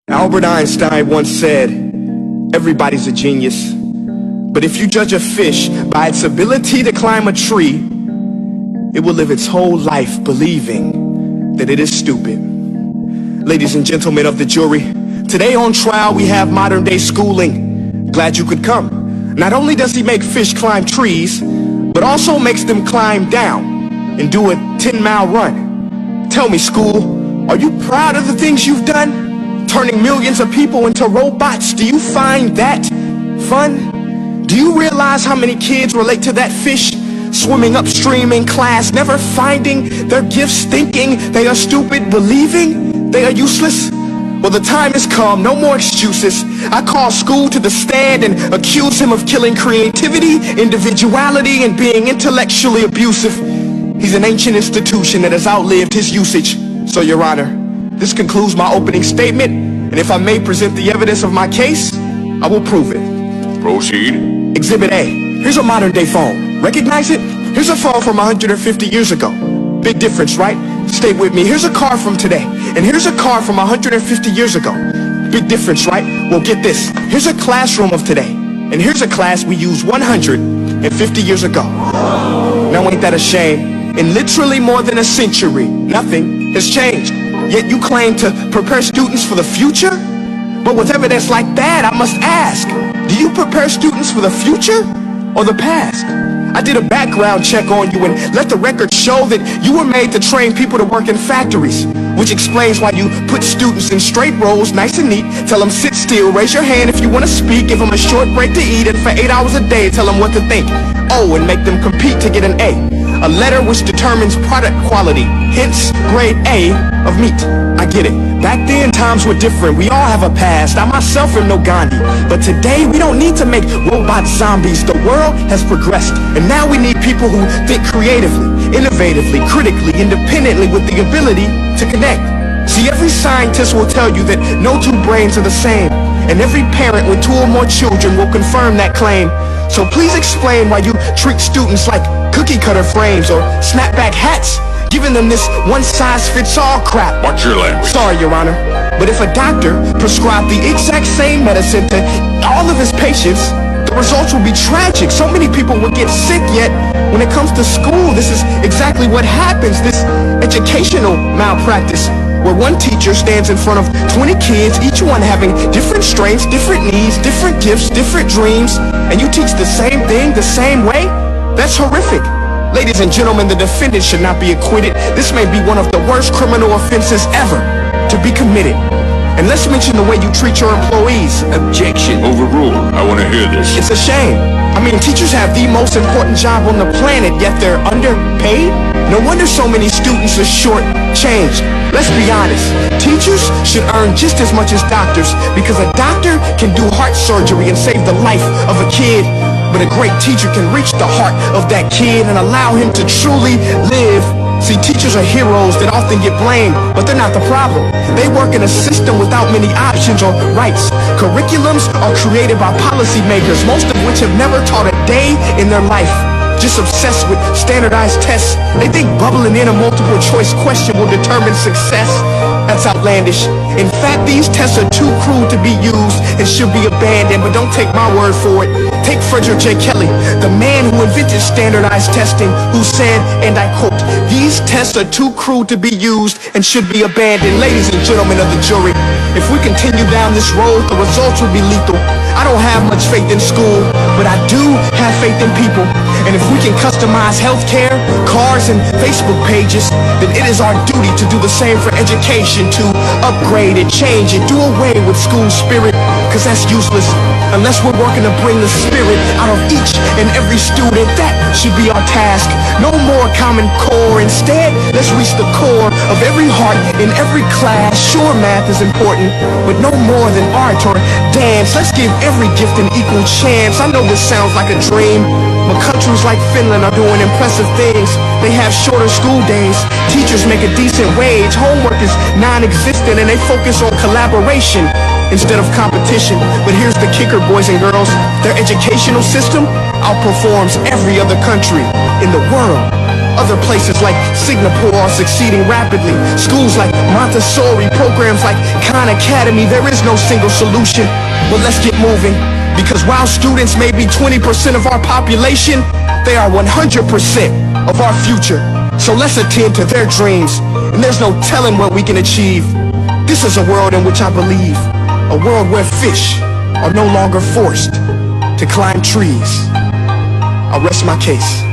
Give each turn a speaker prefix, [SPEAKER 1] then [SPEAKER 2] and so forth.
[SPEAKER 1] Albert Einstein once said, everybody's a genius, but if you judge a fish by its ability to climb a tree, it will live its whole life believing that it is stupid. Ladies and gentlemen of the jury, today on trial we have modern day schooling. Glad you could come. Not only does he make fish climb trees, but also makes them climb down and do a 10-mile run. Tell me, school, are you proud of the things you've done? Turning millions of people into robots, do you find that fun? Do you realize how many kids relate to that fish swimming upstream in class, never finding their gifts, thinking they are stupid, believing they are useless? Well, the time has come, no more excuses. I call school to the stand and accuse him of killing creativity, individuality, and being intellectually abusive. He's an ancient institution that has outlived his usage. So, Your Honor, this concludes my opening statement, and if I may present the evidence of my case, I will prove it.
[SPEAKER 2] Proceed.
[SPEAKER 1] Exhibit A. Here's a modern day phone. Recognize it? Here's a phone from 150 years ago. Big difference, right? Stay with me. Here's a car from today, and here's a car from 150 years ago. Big difference, right? Well, get this. Here's a classroom of today, and here's a class we used 150 years ago. Now, ain't that a shame? In literally more than a century, nothing has changed. Yet you claim to prepare students for the future? But with evidence like that, I must ask, do you prepare students for the future or the past? I did a background check on you and let the record show that you were made to train people to work in factories, which explains why you put students in straight rows, nice and neat, tell them sit still, raise your hand if you want to speak, give them a short break to eat, and for 8 hours a day tell them what to think. Oh, and make them compete to get an A letter which determines product quality, hence grade A of meat. I get it. Back then, times were different. We all have a past. I myself am no Gandhi. But today, we don't need to make robot zombies. The world has progressed. And now we need people who think creatively, innovatively, critically, independently, with the ability to connect. See, every scientist will tell you that no two brains are the same. And every parent with 2 or more children will confirm that claim. So please explain why you treat students like cookie cutter frames or snapback hats, giving them this one-size-fits-all crap.
[SPEAKER 2] Watch your language.
[SPEAKER 1] Sorry, Your Honor, but if a doctor prescribed the exact same medicine to all of his patients, the results would be tragic. So many people would get sick, yet when it comes to school, this is exactly what happens, this educational malpractice, where one teacher stands in front of 20 kids, each one having different strengths, different needs, different gifts, different dreams, and you teach the same thing the same way? That's horrific. Ladies and gentlemen, the defendant should not be acquitted. This may be one of the worst criminal offenses ever to be committed. And let's mention the way you treat your employees.
[SPEAKER 2] Objection. Overruled. I want to hear this.
[SPEAKER 1] It's a shame. I mean, teachers have the most important job on the planet, yet they're underpaid? No wonder so many students are short-changed. Let's be honest. Teachers should earn just as much as doctors, because a doctor can do heart surgery and save the life of a kid. But a great teacher can reach the heart of that kid and allow him to truly live. See, teachers are heroes that often get blamed, but they're not the problem. They work in a system without many options or rights. Curriculums are created by policymakers, most of which have never taught a day in their life. Just obsessed with standardized tests. They think bubbling in a multiple choice question will determine success. That's outlandish. In fact, these tests are too cruel to be used and should be abandoned, but don't take my word for it. Take Frederick J. Kelly, the man who invented standardized testing, who said, and I quote, "These tests are too cruel to be used and should be abandoned." Ladies and gentlemen of the jury, if we continue down this road, the results will be lethal. I don't have much faith in school, but I do have faith in people. And if we can customize healthcare, cars, and Facebook pages, then it is our duty to do the same for education, to upgrade and change and do away with school spirit, because that's useless unless we're working to bring the spirit out of each and every student. That should be our task. No more Common Core. Instead, let's reach the core of every heart in every class. Sure, math is important, but no more than art or dance. Let's give every gift an equal chance. I know this sounds like a dream, but countries like Finland are doing impressive things. They have shorter school days, teachers make a decent wage, homework is non-existent, and they focus on collaboration instead of competition. But here's the kicker, boys and girls. Their educational system outperforms every other country in the world. Other places like Singapore are succeeding rapidly. Schools like Montessori, programs like Khan Academy. There is no single solution, but let's get moving. Because while students may be 20% of our population, they are 100% of our future. So let's attend to their dreams, and there's no telling what we can achieve. This is a world in which I believe, a world where fish are no longer forced to climb trees. I'll rest my case.